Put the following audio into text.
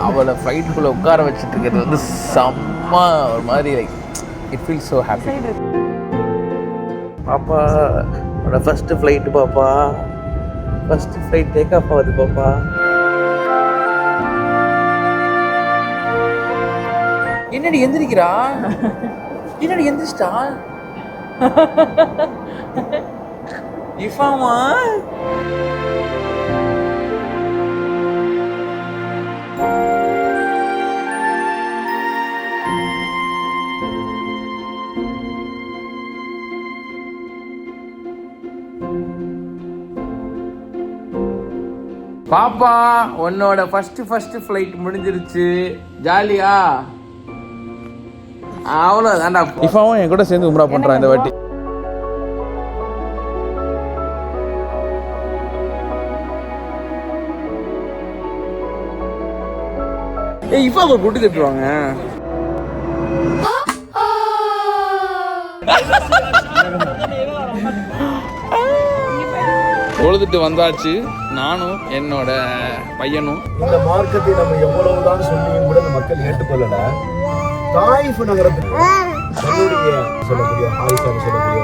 அவளை ஃப்ளைட்டுக்குள்ளே உட்கார வச்சுட்டு இருக்கிறது வந்து செம்ம ஒரு மாதிரி like it feel so happy. பாப்பா என்னோட ஃபஸ்ட்டு ஃப்ளைட்டு பாப்பா, ஃபஸ்ட்டு ஃப்ளைட் டேக் ஆஃப் ஆகுது பாப்பா. என்னடி எந்திரிக்கிறா, என்னடி எந்திரிச்சிட்டா இஃபாமா. பாப்பா உன்னோட ஃபர்ஸ்ட் ஃப்ளைட் முடிஞ்சிருச்சு, ஜாலியா? அவ்வளோதான்டா. இஃபாவும் என் கூட சேர்ந்து உம்ரா பண்றான் இந்த வாட்டி. இஃபாவை கூட்டி தட்டுவாங்க. தொழுதுட்டு வந்தாச்சு நானும் என்னோட பையனும். இந்த மார்க்கத்தை நம்ம எவ்வளவுதான் சொல்லியும் கூட இந்த மக்கள் ஏற்றுக்கொள்ளல. தாயிஃப் நகரத்துக்கு சொல்லக்கூடிய ஆயிஷா சொல்லக்கூடிய